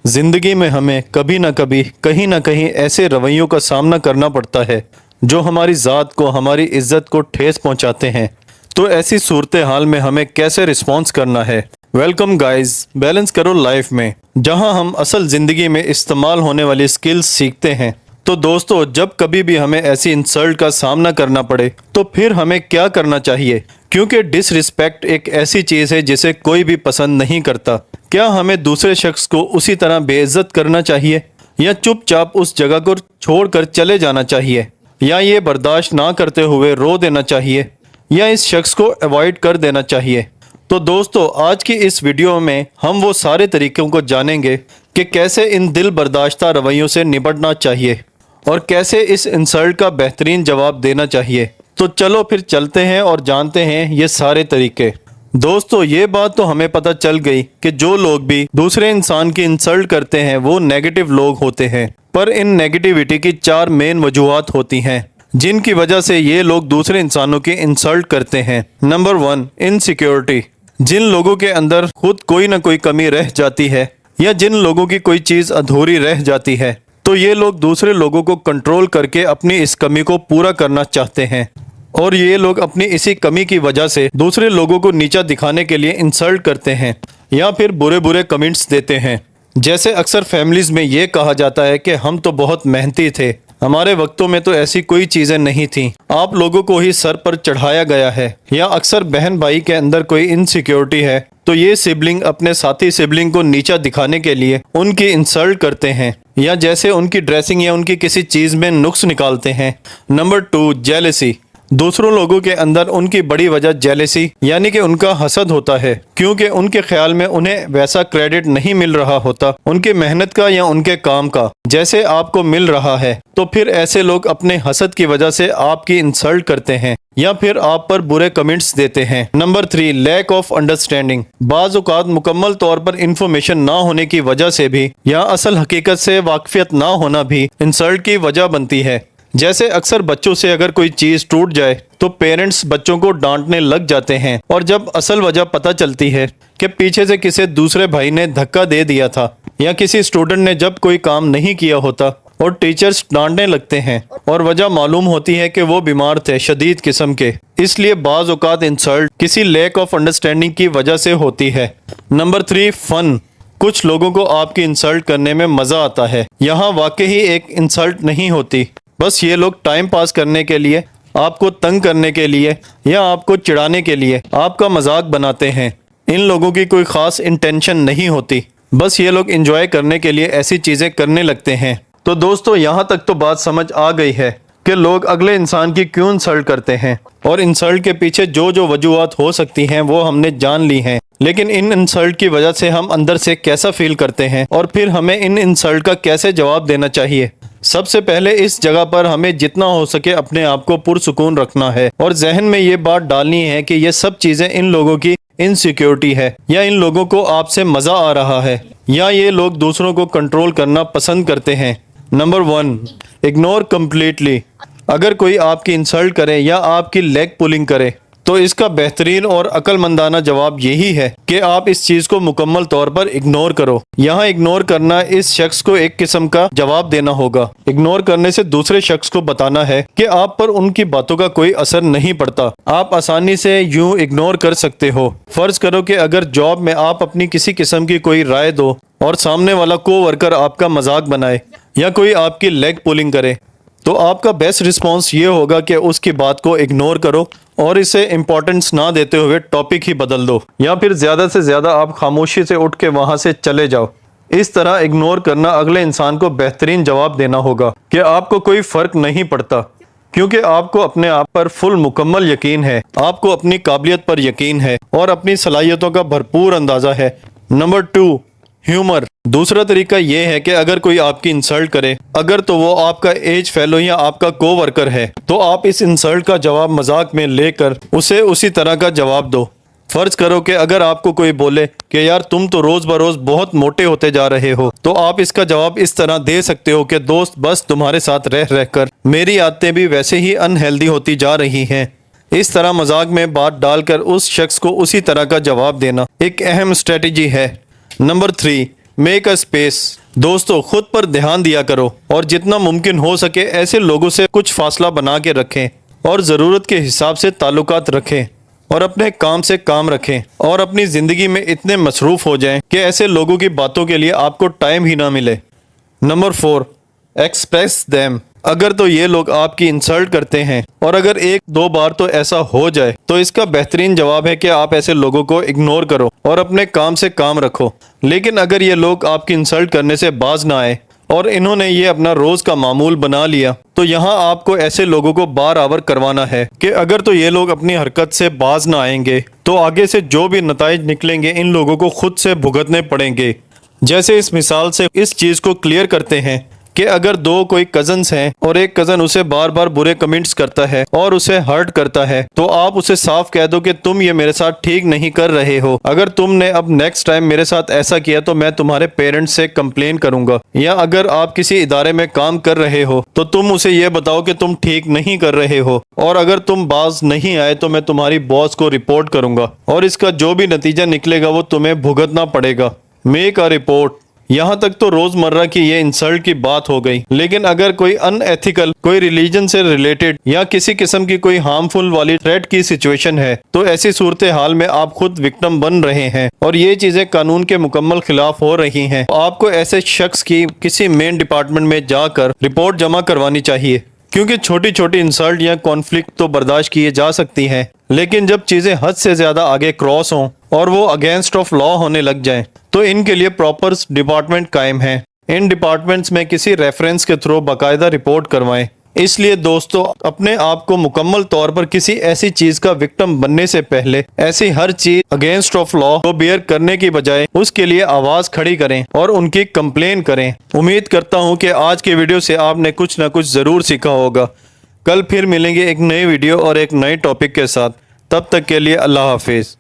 जिंदगी में हमें कभी ना कभी कहीं ना कहीं ऐसे रवैयों का सामना करना पड़ता है जो हमारी ज़ात को, हमारी इज्जत को ठेस पहुंचाते हैं। तो ऐसी सूरत हाल में हमें कैसे रिस्पॉन्स करना है। वेलकम गाइस, बैलेंस करो लाइफ में, जहां हम असल ज़िंदगी में इस्तेमाल होने वाली स्किल्स सीखते हैं। तो दोस्तों, जब कभी भी हमें ऐसी इंसल्ट का सामना करना पड़े तो फिर हमें क्या करना चाहिए, क्योंकि डिसरिस्पेक्ट एक ऐसी चीज़ है जिसे कोई भी पसंद नहीं करता। क्या हमें दूसरे शख्स को उसी तरह बेइज्जत करना चाहिए, या चुपचाप उस जगह को छोड़कर चले जाना चाहिए, या ये बर्दाश्त ना करते हुए रो देना चाहिए, या इस शख्स को अवॉइड कर देना चाहिए। तो दोस्तों, आज की इस वीडियो में हम वो सारे तरीक़ों को जानेंगे कि कैसे इन दिल बर्दाश्ता रवैयों से निपटना चाहिए और कैसे इस इंसल्ट का बेहतरीन जवाब देना चाहिए। तो चलो फिर चलते हैं और जानते हैं ये सारे तरीके। दोस्तों, ये बात तो हमें पता चल गई कि जो लोग भी दूसरे इंसान की इंसल्ट करते हैं वो नेगेटिव लोग होते हैं। पर इन नेगेटिविटी की 4 मेन वजूहात होती हैं जिनकी वजह से ये लोग दूसरे इंसानों की इंसल्ट करते हैं। Number 1, insecurity. जिन लोगों के अंदर खुद कोई ना कोई कमी रह जाती है या जिन लोगों की कोई चीज़ अधूरी रह जाती है, तो ये लोग दूसरे लोगों को कंट्रोल करके अपनी इस कमी को पूरा करना चाहते हैं। और ये लोग अपनी इसी कमी की वजह से दूसरे लोगों को नीचा दिखाने के लिए इंसल्ट करते हैं या फिर बुरे बुरे कमेंट्स देते हैं। जैसे अक्सर फैमिलीज़ में ये कहा जाता है कि हम तो बहुत मेहनती थे, हमारे वक्तों में तो ऐसी कोई चीज़ें नहीं थीं, आप लोगों को ही सर पर चढ़ाया गया है। या अक्सर बहन भाई के अंदर कोई इनसिक्योरिटी है तो ये सिबलिंग अपने साथी सिबलिंग को नीचा दिखाने के लिए उनकी इंसल्ट करते हैं, या जैसे उनकी ड्रेसिंग या उनकी किसी चीज़ में नुक्स निकालते हैं। Number 2, jealousy. दूसरों लोगों के अंदर उनकी बड़ी वजह जेलसी यानी कि उनका हसद होता है, क्योंकि उनके ख्याल में उन्हें वैसा क्रेडिट नहीं मिल रहा होता उनके मेहनत का या उनके काम का जैसे आपको मिल रहा है। तो फिर ऐसे लोग अपने हसद की वजह से आपकी इंसल्ट करते हैं या फिर आप पर बुरे कमेंट्स देते हैं। Number 3, lack of understanding. बाज़ औक़ात मुकम्मल तौर पर इंफॉर्मेशन ना होने की वजह से भी या असल हकीकत से वाकफियत ना होना भी इंसल्ट की वजह बनती है। जैसे अक्सर बच्चों से अगर कोई चीज़ टूट जाए तो पेरेंट्स बच्चों को डांटने लग जाते हैं, और जब असल वजह पता चलती है कि पीछे से किसी दूसरे भाई ने धक्का दे दिया था या किसी स्टूडेंट ने जब कोई काम नहीं किया होता, और टीचर्स डांटने लगते हैं और वजह मालूम होती है कि वो बीमार थे शदीद किस्म के। इसलिए बाज़ औक़ात इंसल्ट किसी लैक ऑफ अंडरस्टैंडिंग की वजह से होती है। Number 3, fun. कुछ लोगों को आपकी इंसल्ट करने में मज़ा आता है। यहाँ वाकई एक इंसल्ट नहीं होती, बस ये लोग टाइम पास करने के लिए, आपको तंग करने के लिए या आपको चिढ़ाने के लिए आपका मजाक बनाते हैं। इन लोगों की कोई ख़ास इंटेंशन नहीं होती, बस ये लोग एंजॉय करने के लिए ऐसी चीज़ें करने लगते हैं। तो दोस्तों, यहाँ तक तो बात समझ आ गई है कि लोग अगले इंसान की क्यों इंसल्ट करते हैं, और इंसल्ट के पीछे जो जो वजूहात हो सकती हैं वो हमने जान ली हैं। लेकिन इन इंसल्ट की वजह से हम अंदर से कैसा फील करते हैं और फिर हमें इन इंसल्ट का कैसे जवाब देना चाहिए। सबसे पहले इस जगह पर हमें जितना हो सके अपने आप को पुरसुकून रखना है और जहन में ये बात डालनी है कि ये सब चीज़ें इन लोगों की इनसिक्योरिटी है, या इन लोगों को आपसे मज़ा आ रहा है, या ये लोग दूसरों को कंट्रोल करना पसंद करते हैं। Number 1, ignore completely. अगर कोई आपकी इंसल्ट करे या आपकी लेग पुलिंग करे तो इसका बेहतरीन और अक्लमंदाना जवाब यही है कि आप इस चीज़ को मुकम्मल तौर पर इग्नोर करो। यहाँ इग्नोर करना इस शख्स को एक किस्म का जवाब देना होगा। इग्नोर करने से दूसरे शख्स को बताना है कि आप पर उनकी बातों का कोई असर नहीं पड़ता, आप आसानी से यूं इग्नोर कर सकते हो। फर्ज करो कि अगर जॉब में आप अपनी किसी किस्म की कोई राय दो और सामने वाला कोवर्कर आपका मजाक बनाए या कोई आपकी लेग पुलिंग करे, तो आपका बेस्ट रिस्पॉन्स ये होगा कि उसकी बात को इग्नोर करो और इसे इम्पोर्टेंस ना देते हुए टॉपिक ही बदल दो, या फिर ज़्यादा से ज़्यादा आप खामोशी से उठ के वहाँ से चले जाओ। इस तरह इग्नोर करना अगले इंसान को बेहतरीन जवाब देना होगा कि आपको कोई फ़र्क नहीं पड़ता, क्योंकि आपको अपने आप पर फुल मुकम्मल यकीन है, आपको अपनी काबिलियत पर यकीन है और अपनी सलाहियतों का भरपूर अंदाज़ा है। Number 2, humour. दूसरा तरीका यह है कि अगर कोई आपकी इंसल्ट करे, अगर तो वो आपका एज फेलो या आपका कोवर्कर है, तो आप इस इंसल्ट का जवाब मजाक में लेकर उसे उसी तरह का जवाब दो। फर्ज करो कि अगर आपको कोई बोले कि यार तुम तो रोज़ बरोज़ बहुत मोटे होते जा रहे हो, तो आप इसका जवाब इस तरह दे सकते हो कि दोस्त, बस तुम्हारे साथ रह रहकर मेरी आदतें भी वैसे ही अनहेल्दी होती जा रही हैं। इस तरह मजाक में बात डालकर उस शख्स को उसी तरह का जवाब देना एक अहम स्ट्रेटजी है। Number 3, make a space. दोस्तों, खुद पर ध्यान दिया करो और जितना मुमकिन हो सके ऐसे लोगों से कुछ फासला बना के रखें और ज़रूरत के हिसाब से ताल्लुकात रखें और अपने काम से काम रखें और अपनी ज़िंदगी में इतने मसरूफ़ हो जाएं कि ऐसे लोगों की बातों के लिए आपको टाइम ही ना मिले। Number 4, express them. अगर तो ये लोग आपकी इंसल्ट करते हैं और अगर 1-2 बार तो ऐसा हो जाए तो इसका बेहतरीन जवाब है कि आप ऐसे लोगों को इग्नोर करो और अपने काम से काम रखो। लेकिन अगर ये लोग आपकी इंसल्ट करने से बाज ना आए और इन्होंने ये अपना रोज़ का मामूल बना लिया तो यहाँ आपको ऐसे लोगों को बार आवर करवाना है कि अगर तो ये लोग अपनी हरकत से बाज ना आएंगे तो आगे से जो भी नताइज निकलेंगे इन लोगों को खुद से भुगतने पड़ेंगे। जैसे इस मिसाल से इस चीज़ को क्लियर करते हैं कि अगर 2 कोई कजन्स हैं और एक कज़न उसे बार बार बुरे कमेंट्स करता है और उसे हर्ट करता है तो आप उसे साफ कह दो कि तुम ये मेरे साथ ठीक नहीं कर रहे हो। अगर तुमने अब नेक्स्ट टाइम मेरे साथ ऐसा किया तो मैं तुम्हारे पेरेंट्स से कंप्लेन करूंगा। या अगर आप किसी इदारे में काम कर रहे हो तो तुम उसे ये बताओ कि तुम ठीक नहीं कर रहे हो और अगर तुम बाज नहीं आए तो मैं तुम्हारी बॉस को रिपोर्ट करूंगा और इसका जो भी नतीजा निकलेगा वो तुम्हें भुगतना पड़ेगा। Make a report. यहाँ तक तो रोजमर्रा की ये इंसल्ट की बात हो गई, लेकिन अगर कोई अनएथिकल, कोई रिलीजन से रिलेटेड या किसी किस्म की कोई हार्मफुल वाली थ्रेट की सिचुएशन है तो ऐसी सूरत हाल में आप खुद विक्टिम बन रहे हैं और ये चीजें कानून के मुकम्मल खिलाफ हो रही हैं। आपको ऐसे शख्स की किसी मेन डिपार्टमेंट में जाकर रिपोर्ट जमा करवानी चाहिए, क्योंकि छोटी छोटी इंसल्ट या कॉन्फ्लिक्ट तो बर्दाश्त किए जा सकती हैं, लेकिन जब चीज़ें हद से ज़्यादा आगे क्रॉस हों और वो अगेंस्ट ऑफ लॉ होने लग जाएं तो इनके लिए प्रॉपर डिपार्टमेंट कायम है। इन डिपार्टमेंट्स में किसी रेफरेंस के थ्रू बाकायदा रिपोर्ट करवाएं। इसलिए दोस्तों, अपने आप को मुकम्मल तौर पर किसी ऐसी चीज़ का विक्टिम बनने से पहले ऐसी हर चीज़ अगेंस्ट ऑफ लॉ को बियर करने की बजाय उसके लिए आवाज़ खड़ी करें और उनकी कंप्लेन करें। उम्मीद करता हूँ कि आज के वीडियो से आपने कुछ ना कुछ ज़रूर सीखा होगा। कल फिर मिलेंगे एक नई वीडियो और एक नए टॉपिक के साथ। तब तक के लिए अल्लाह हाफिज़।